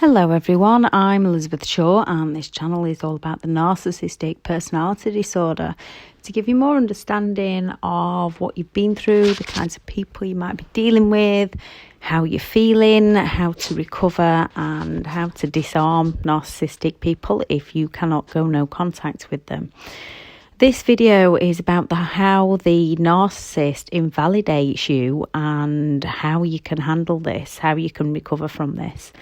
Hello everyone, I'm Elizabeth Shaw and this channel is all about the narcissistic personality disorder to give you more understanding of what you've been through, the kinds of people you might be dealing with, how you're feeling, how to recover and how to disarm narcissistic people if you cannot go no contact with them. This video is about how the narcissist invalidates you and how you can handle this, how you can recover from this.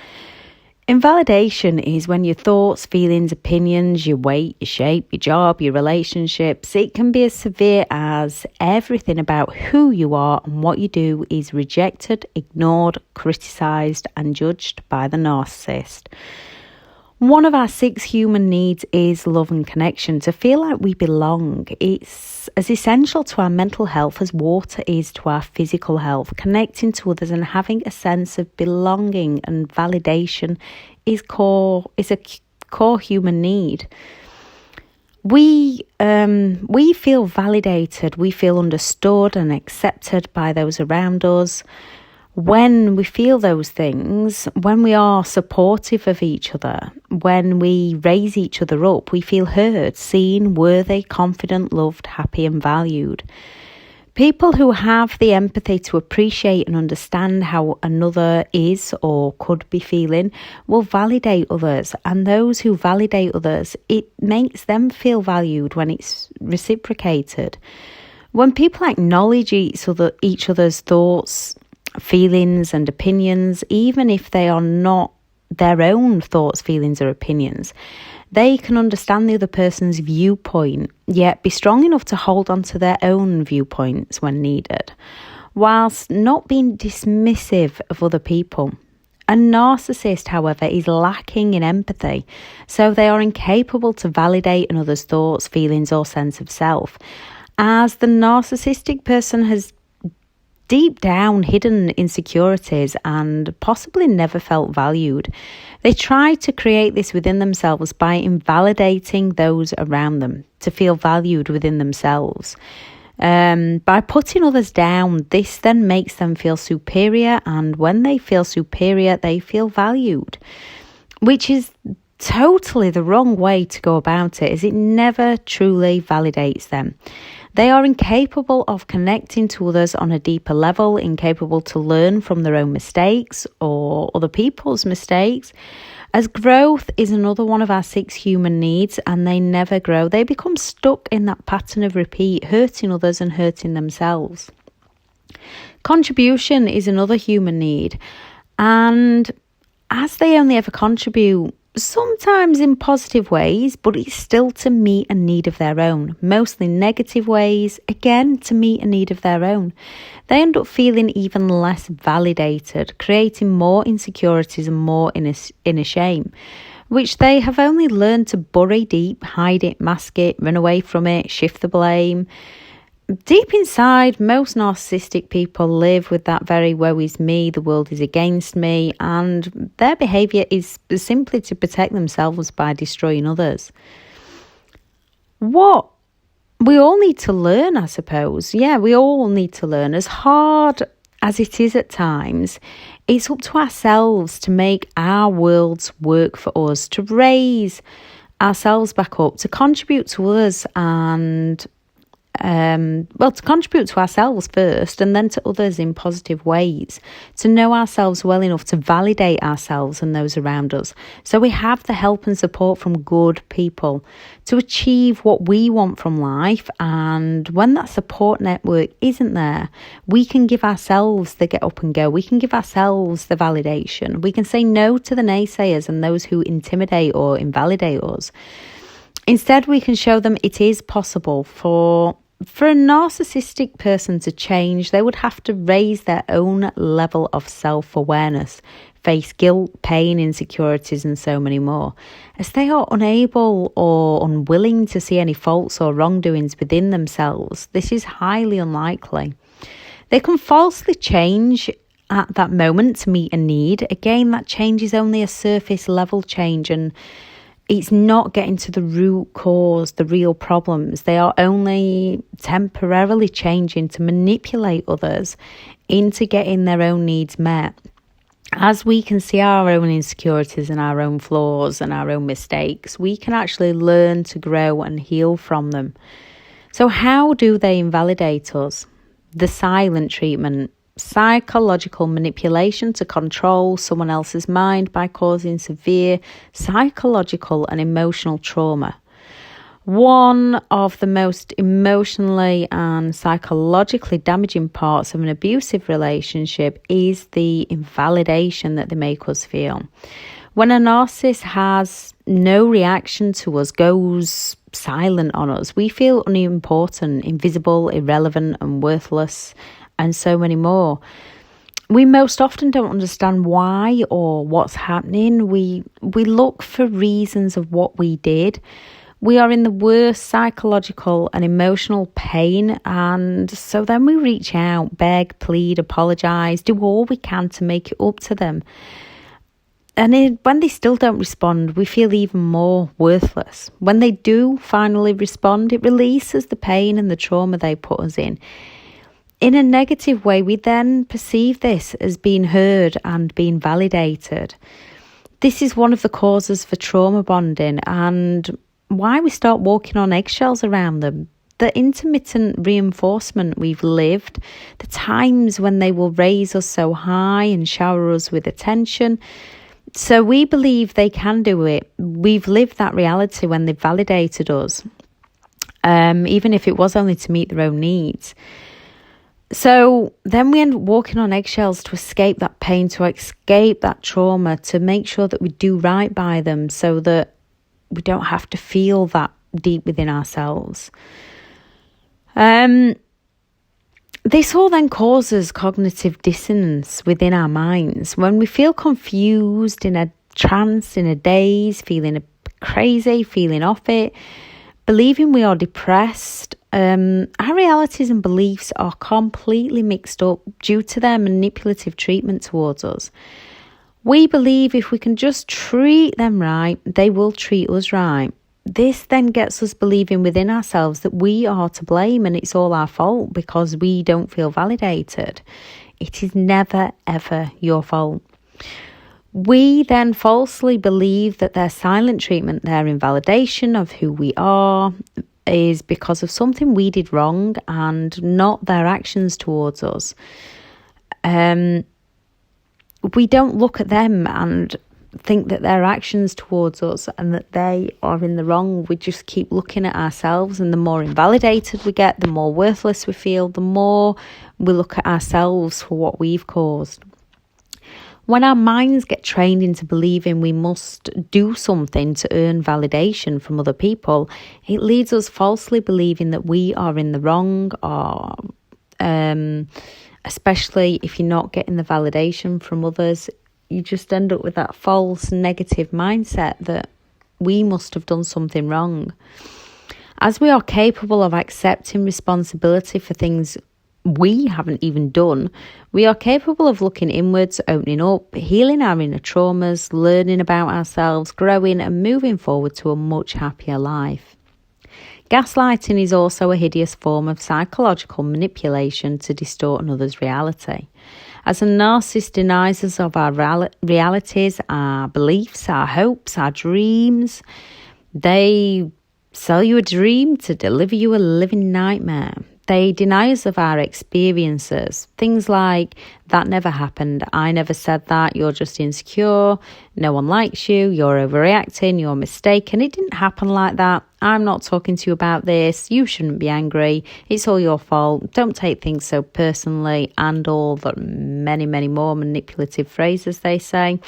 Invalidation is when your thoughts, feelings, opinions, your weight, your shape, your job, your relationships, it can be as severe as everything about who you are and what you do is rejected, ignored, criticised and judged by the narcissist. One of our 6 human needs is love and connection, to feel like we belong. It's as essential to our mental health as water is to our physical health. Connecting to others and having a sense of belonging and validation is a core human need. We feel validated, we feel understood and accepted by those around us. When we feel those things, when we are supportive of each other, when we raise each other up, we feel heard, seen, worthy, confident, loved, happy and valued. People who have the empathy to appreciate and understand how another is or could be feeling will validate others, and those who validate others, it makes them feel valued when it's reciprocated. When people acknowledge each other's thoughts, feelings and opinions, even if they are not their own thoughts, feelings or opinions, they can understand the other person's viewpoint, yet be strong enough to hold on to their own viewpoints when needed, whilst not being dismissive of other people. A narcissist, however, is lacking in empathy, so they are incapable to validate another's thoughts, feelings or sense of self, as the narcissistic person has deep down hidden insecurities and possibly never felt valued. They try to create this within themselves by invalidating those around them to feel valued within themselves. By putting others down, this then makes them feel superior, and when they feel superior, they feel valued, which is totally the wrong way to go about it, as it never truly validates them. They are incapable of connecting to others on a deeper level, incapable to learn from their own mistakes or other people's mistakes, as growth is another one of our 6 human needs, and they never grow. They become stuck in that pattern of repeat, hurting others and hurting themselves. Contribution is another human need, and as they only ever contribute, sometimes in positive ways, but it's still to meet a need of their own, mostly negative ways, again to meet a need of their own. They end up feeling even less validated, creating more insecurities and more inner shame, which they have only learned to bury deep, hide it, mask it, run away from it, shift the blame. Deep inside, most narcissistic people live with that very woe is me, the world is against me, and their behaviour is simply to protect themselves by destroying others. What we all need to learn, I suppose, we all need to learn, as hard as it is at times, it's up to ourselves to make our worlds work for us, to raise ourselves back up, to contribute to others and to contribute to ourselves first and then to others in positive ways, to know ourselves well enough to validate ourselves and those around us, so we have the help and support from good people to achieve what we want from life. And when that support network isn't there, we can give ourselves the get up and go, we can give ourselves the validation, we can say no to the naysayers and those who intimidate or invalidate us. Instead, we can show them it is possible. For a narcissistic person to change, they would have to raise their own level of self-awareness, face guilt, pain, insecurities, and so many more, as they are unable or unwilling to see any faults or wrongdoings within themselves. This is highly unlikely. They can falsely change at that moment to meet a need. Again, that change is only a surface level change, and it's not getting to the root cause, the real problems. They are only temporarily changing to manipulate others into getting their own needs met. As we can see our own insecurities and our own flaws and our own mistakes, we can actually learn to grow and heal from them. So how do they invalidate us? The silent treatment, psychological manipulation to control someone else's mind by causing severe psychological and emotional trauma. One of the most emotionally and psychologically damaging parts of an abusive relationship is the invalidation that they make us feel. When a narcissist has no reaction to us, goes silent on us, we feel unimportant, invisible, irrelevant, and worthless, and so many more. We most often don't understand why or what's happening. We look for reasons of what we did. We are in the worst psychological and emotional pain, and so then we reach out, beg, plead, apologise, do all we can to make it up to them. And when they still don't respond, we feel even more worthless. When they do finally respond, it releases the pain and the trauma they put us in. In a negative way, we then perceive this as being heard and being validated. This is one of the causes for trauma bonding and why we start walking on eggshells around them. The intermittent reinforcement we've lived, the times when they will raise us so high and shower us with attention. So we believe they can do it. We've lived that reality when they've validated us, even if it was only to meet their own needs. So then we end up walking on eggshells to escape that pain, to escape that trauma, to make sure that we do right by them so that we don't have to feel that deep within ourselves. This all then causes cognitive dissonance within our minds. When we feel confused, in a trance, in a daze, feeling crazy, feeling off it, believing we are depressed, our realities and beliefs are completely mixed up due to their manipulative treatment towards us. We believe if we can just treat them right, they will treat us right. This then gets us believing within ourselves that we are to blame and it's all our fault because we don't feel validated. It is never, ever your fault. We then falsely believe that their silent treatment, their invalidation of who we are, is because of something we did wrong and not their actions towards us. We don't look at them and think that their actions towards us and that they are in the wrong. We just keep looking at ourselves, and the more invalidated we get, the more worthless we feel, the more we look at ourselves for what we've caused. When our minds get trained into believing we must do something to earn validation from other people, it leads us falsely believing that we are in the wrong, or especially if you're not getting the validation from others, you just end up with that false negative mindset that we must have done something wrong. As we are capable of accepting responsibility for things we haven't even done, we are capable of looking inwards, opening up, healing our inner traumas, learning about ourselves, growing and moving forward to a much happier life. Gaslighting is also a hideous form of psychological manipulation to distort another's reality. As a narcissist denies us of our realities, our beliefs, our hopes, our dreams, they sell you a dream to deliver you a living nightmare. They deny us of our experiences. Things like, that never happened, I never said that, you're just insecure, no one likes you, you're overreacting, you're mistaken, it didn't happen like that, I'm not talking to you about this, you shouldn't be angry, it's all your fault, don't take things so personally, and all the many, many more manipulative phrases they say.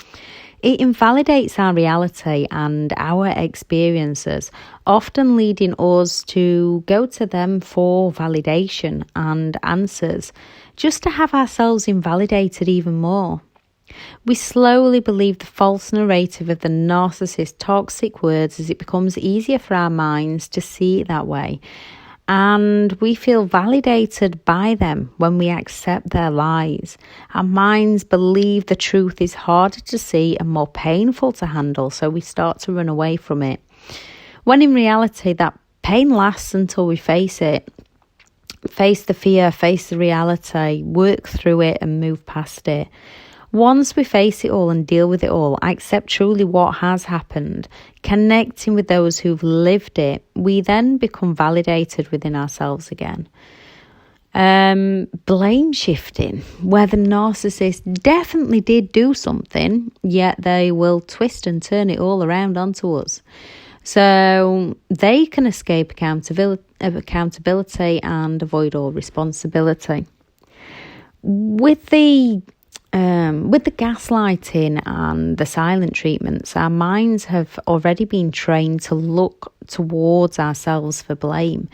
It invalidates our reality and our experiences, often leading us to go to them for validation and answers, just to have ourselves invalidated even more. We slowly believe the false narrative of the narcissist's toxic words as it becomes easier for our minds to see it that way. And we feel validated by them when we accept their lies. Our minds believe the truth is harder to see and more painful to handle, so we start to run away from it. When in reality, that pain lasts until we face it. Face the fear, face the reality, work through it and move past it. Once we face it all and deal with it all, accept truly what has happened, connecting with those who've lived it, we then become validated within ourselves again. Blame shifting, where the narcissist definitely did do something, yet they will twist and turn it all around onto us. So they can escape accountability and avoid all responsibility. With the gaslighting and the silent treatments, our minds have already been trained to look towards ourselves for blame.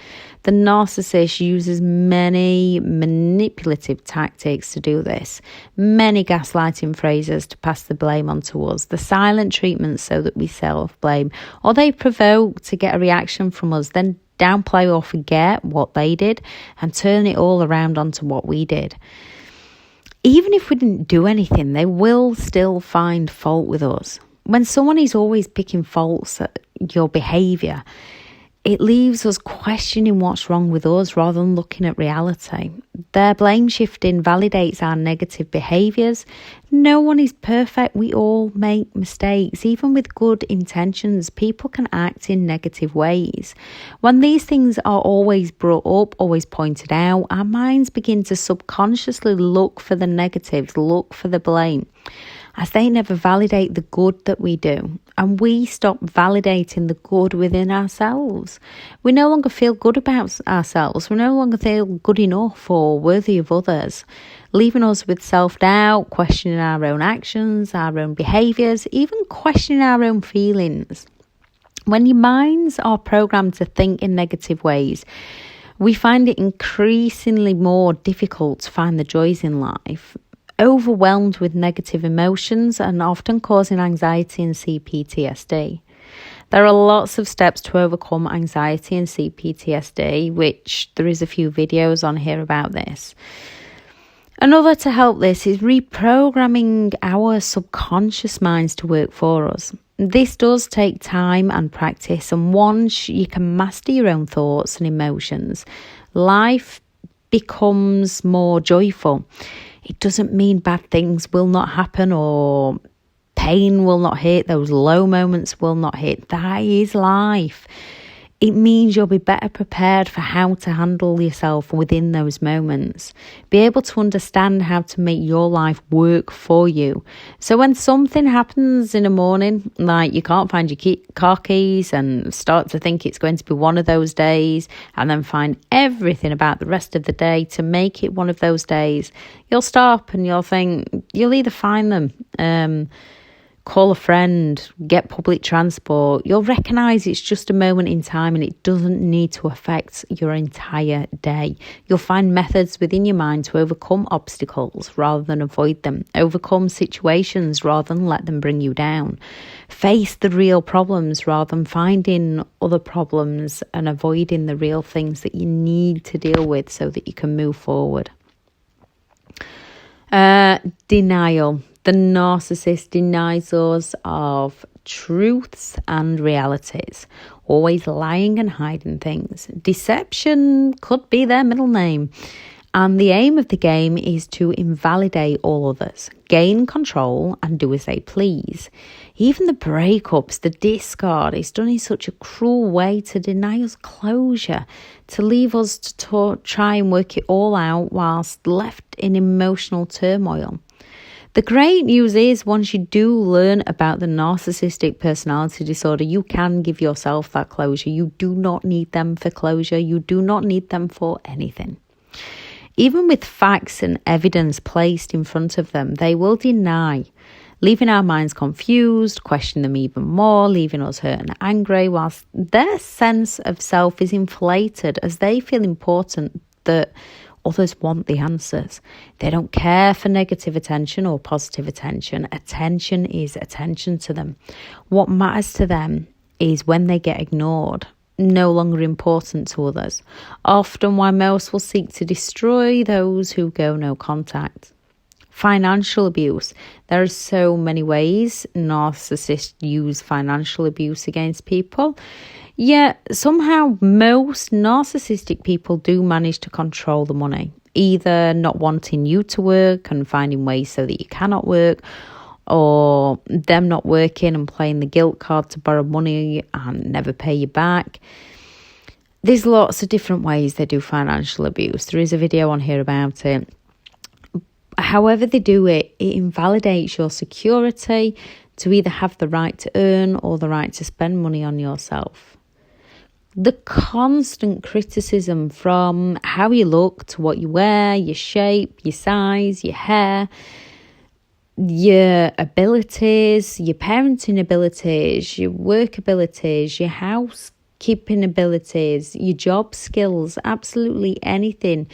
The narcissist uses many manipulative tactics to do this, many gaslighting phrases to pass the blame onto us, the silent treatments so that we self-blame, or they provoke to get a reaction from us, then downplay or forget what they did and turn it all around onto what we did. Even if we didn't do anything, they will still find fault with us. When someone is always picking faults at your behaviour, it leaves us questioning what's wrong with us rather than looking at reality. Their blame shifting validates our negative behaviours. No one is perfect. We all make mistakes. Even with good intentions, people can act in negative ways. When these things are always brought up, always pointed out, our minds begin to subconsciously look for the negatives, look for the blame, as they never validate the good that we do. And we stop validating the good within ourselves. We no longer feel good about ourselves. We no longer feel good enough or worthy of others, leaving us with self-doubt, questioning our own actions, our own behaviours, even questioning our own feelings. When your minds are programmed to think in negative ways, we find it increasingly more difficult to find the joys in life. Overwhelmed with negative emotions and often causing anxiety and CPTSD. There are lots of steps to overcome anxiety and CPTSD, which there is a few videos on here about this. Another to help this is reprogramming our subconscious minds to work for us. This does take time and practice, and once you can master your own thoughts and emotions, life becomes more joyful. It doesn't mean bad things will not happen or pain will not hit, those low moments will not hit. That is life. It means you'll be better prepared for how to handle yourself within those moments. Be able to understand how to make your life work for you. So when something happens in the morning, like you can't find your car keys and start to think it's going to be one of those days, and then find everything about the rest of the day to make it one of those days, you'll stop and you'll think, you'll either find them, call a friend, get public transport. You'll recognise it's just a moment in time and it doesn't need to affect your entire day. You'll find methods within your mind to overcome obstacles rather than avoid them. Overcome situations rather than let them bring you down. Face the real problems rather than finding other problems and avoiding the real things that you need to deal with so that you can move forward. Denial. The narcissist denies us of truths and realities, always lying and hiding things. Deception could be their middle name. And the aim of the game is to invalidate all others, gain control and do as they please. Even the breakups, the discard is done in such a cruel way to deny us closure, to leave us to try and work it all out whilst left in emotional turmoil. The great news is once you do learn about the narcissistic personality disorder, you can give yourself that closure. You do not need them for closure. You do not need them for anything. Even with facts and evidence placed in front of them, they will deny, leaving our minds confused, question them even more, leaving us hurt and angry, whilst their sense of self is inflated as they feel important that others want the answers. They don't care for negative attention or positive attention. Attention is attention to them. What matters to them is when they get ignored, no longer important to others. Often why most will seek to destroy those who go no contact. Financial abuse. There are so many ways narcissists use financial abuse against people. Yet somehow most narcissistic people do manage to control the money. either not wanting you to work and finding ways so that you cannot work, or them not working and playing the guilt card to borrow money and never pay you back. There's lots of different ways they do financial abuse. There is a video on here about it. However they do it, it invalidates your security to either have the right to earn or the right to spend money on yourself. The constant criticism, from how you look to what you wear, your shape, your size, your hair, your abilities, your parenting abilities, your work abilities, your housekeeping abilities, your job skills, absolutely anything.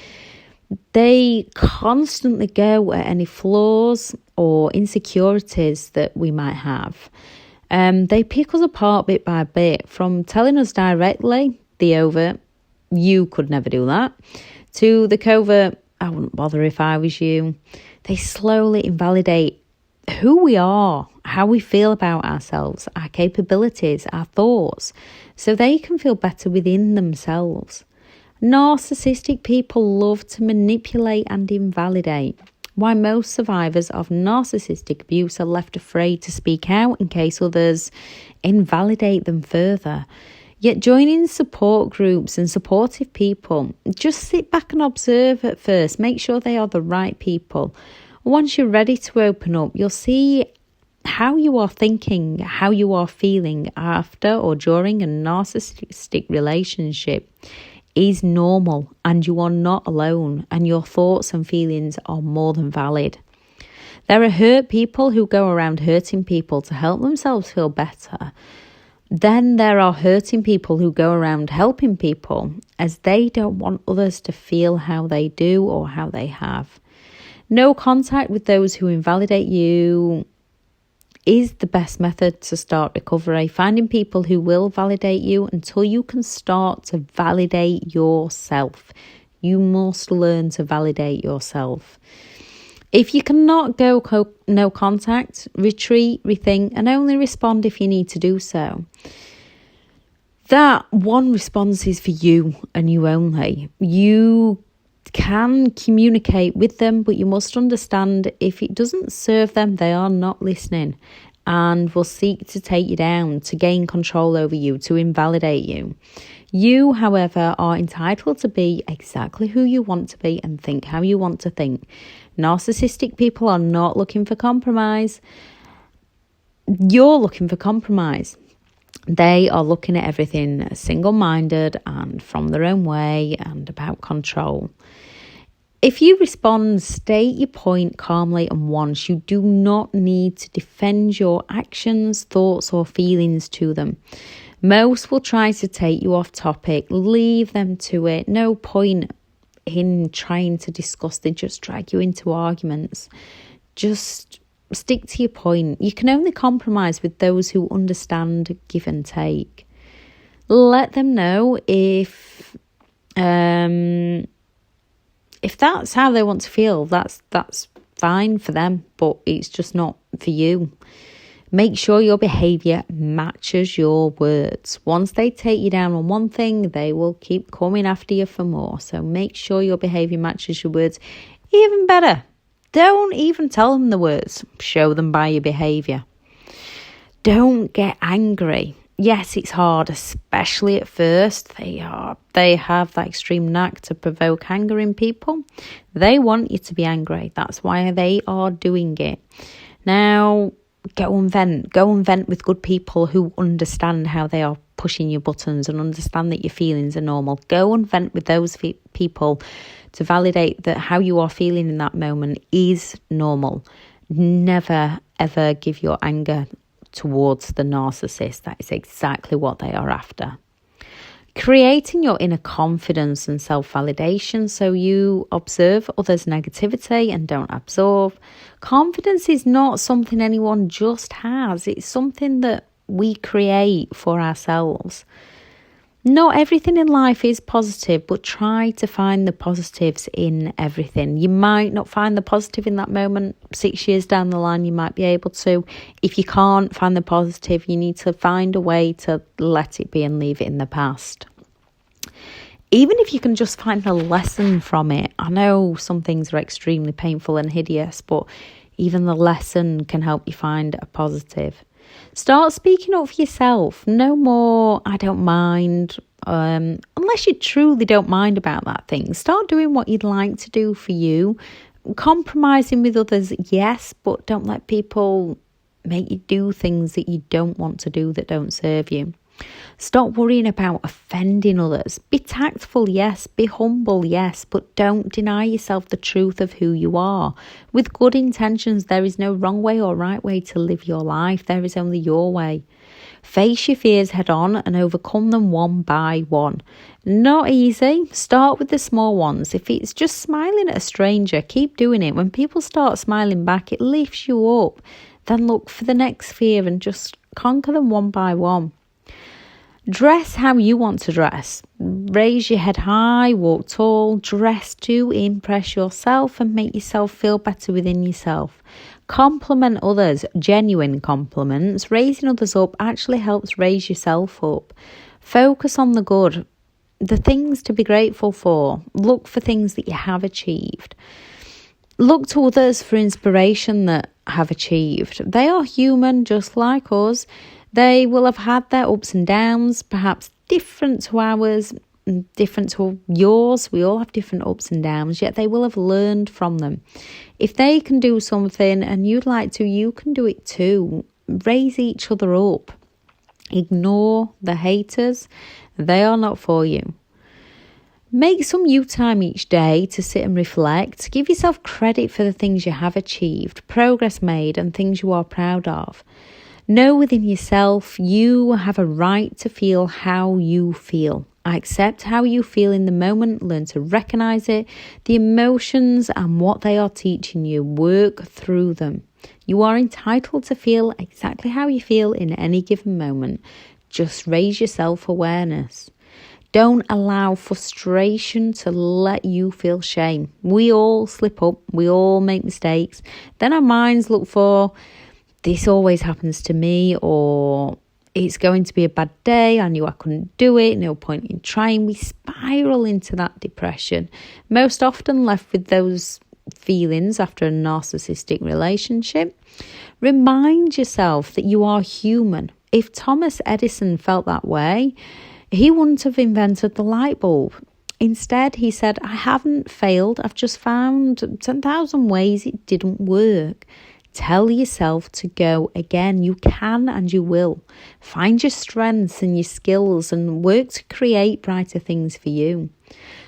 They constantly go at any flaws or insecurities that we might have. They pick us apart bit by bit, from telling us directly, the overt, you could never do that, to the covert, I wouldn't bother if I was you. They slowly invalidate who we are, how we feel about ourselves, our capabilities, our thoughts, so they can feel better within themselves. Narcissistic people love to manipulate and invalidate. Why most survivors of narcissistic abuse are left afraid to speak out in case others invalidate them further. Yet joining support groups and supportive people, just sit back and observe at first. Make sure they are the right people. Once you're ready to open up, you'll see how you are thinking, how you are feeling after or during a narcissistic relationship is normal, and you are not alone, and your thoughts and feelings are more than valid. There are hurt people who go around hurting people to help themselves feel better. Then there are hurting people who go around helping people as they don't want others to feel how they do or how they have. No contact with those who invalidate you is the best method to start recovery. Finding people who will validate you until you can start to validate yourself. You must learn to validate yourself. If you cannot go no contact, retreat, rethink, and only respond if you need to do so. That one response is for you and you only. You can communicate with them, but you must understand if it doesn't serve them, they are not listening and will seek to take you down, to gain control over you, to invalidate you. You, however, are entitled to be exactly who you want to be and think how you want to think. Narcissistic people are not looking for compromise. You're looking for compromise. They are looking at everything single-minded and from their own way and about control. If you respond, state your point calmly and once. You do not need to defend your actions, thoughts or feelings to them. Most will try to take you off topic. Leave them to it. No point in trying to discuss. They just drag you into arguments. Just stick to your point. You can only compromise with those who understand give and take. Let them know if that's how they want to feel, that's fine for them, but it's just not for you. Make sure your behaviour matches your words. Once they take you down on one thing, they will keep coming after you for more. So make sure your behaviour matches your words. Even better, don't even tell them the words. Show them by your behaviour. Don't get angry. Yes, it's hard, especially at first. They have that extreme knack to provoke anger in people. They want you to be angry. That's why they are doing it. Now, go and vent. Go and vent with good people who understand how they are pushing your buttons and understand that your feelings are normal. Go and vent with those people to validate that how you are feeling in that moment is normal. Never, ever give your anger towards the narcissist. That is exactly what they are after. Creating your inner confidence and self-validation so you observe others' negativity and don't absorb. Confidence is not something anyone just has. It's something that we create for ourselves. Not everything in life is positive, but try to find the positives in everything. You might not find the positive in that moment. 6 years down the line, you might be able to. If you can't find the positive, you need to find a way to let it be and leave it in the past. even if you can just find a lesson from it. I know some things are extremely painful and hideous, but even the lesson can help you find a positive. Start speaking up for yourself. No more, I don't mind. Unless you truly don't mind about that thing. Start doing what you'd like to do for you. Compromising with others, yes, but don't let people make you do things that you don't want to do that don't serve you. Stop worrying about offending others. Be tactful, yes. Be humble, yes. But don't deny yourself the truth of who you are. With good intentions, there is no wrong way or right way to live your life. There is only your way. Face your fears head on and overcome them one by one. Not easy. Start with the small ones. If it's just smiling at a stranger, keep doing it. When people start smiling back, it lifts you up. Then look for the next fear and just conquer them one by one. Dress how you want to dress. Raise your head high, walk tall, dress to impress yourself and make yourself feel better within yourself. Compliment others, genuine compliments. Raising others up actually helps raise yourself up. Focus on the good, the things to be grateful for. Look for things that you have achieved. Look to others for inspiration that have achieved. They are human just like us. They will have had their ups and downs, perhaps different to ours, different to yours. We all have different ups and downs, yet they will have learned from them. If they can do something and you'd like to, you can do it too. Raise each other up. Ignore the haters. They are not for you. Make some you time each day to sit and reflect. Give yourself credit for the things you have achieved, progress made, and things you are proud of. Know within yourself you have a right to feel how you feel. Accept how you feel in the moment. Learn to recognise it, the emotions and what they are teaching you. Work through them. You are entitled to feel exactly how you feel in any given moment. Just raise your self-awareness. Don't allow frustration to let you feel shame. We all slip up. We all make mistakes. Then our minds look for, this always happens to me, or it's going to be a bad day. I knew I couldn't do it. No point in trying. We spiral into that depression. Most often left with those feelings after a narcissistic relationship. Remind yourself that you are human. If Thomas Edison felt that way, he wouldn't have invented the light bulb. Instead, he said, I haven't failed. I've just found 10,000 ways it didn't work. Tell yourself to go again. You can and you will. Find your strengths and your skills and work to create brighter things for you.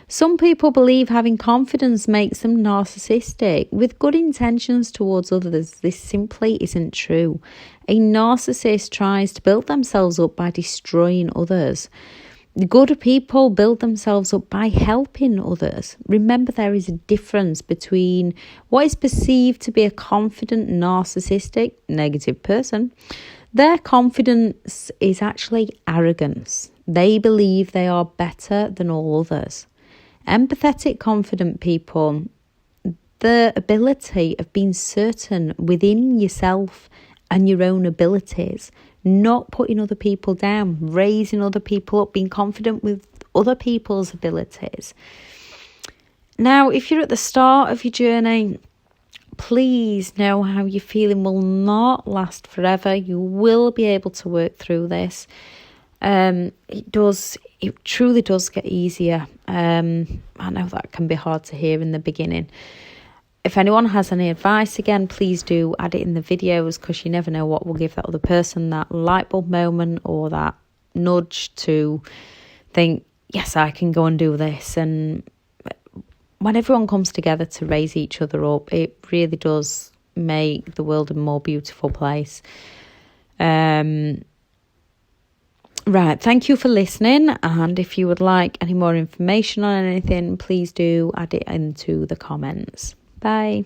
Some people believe having confidence makes them narcissistic. With good intentions towards others, this simply isn't true. A narcissist tries to build themselves up by destroying others. Good people build themselves up by helping others. Remember, there is a difference between what is perceived to be a confident, narcissistic, negative person. Their confidence is actually arrogance. They believe they are better than all others. Empathetic, confident people, the ability of being certain within yourself and your own abilities, not putting other people down, raising other people up, being confident with other people's abilities. Now, if you're at the start of your journey, please know how your feeling will not last forever. You will be able to work through this. It truly does get easier. I know that can be hard to hear in the beginning. If anyone has any advice, again, please do add it in the videos, because you never know what will give that other person that light bulb moment or that nudge to think, yes, I can go and do this. And when everyone comes together to raise each other up, it really does make the world a more beautiful place. Right, thank you for listening, and if you would like any more information on anything, please do add it into the comments. Bye.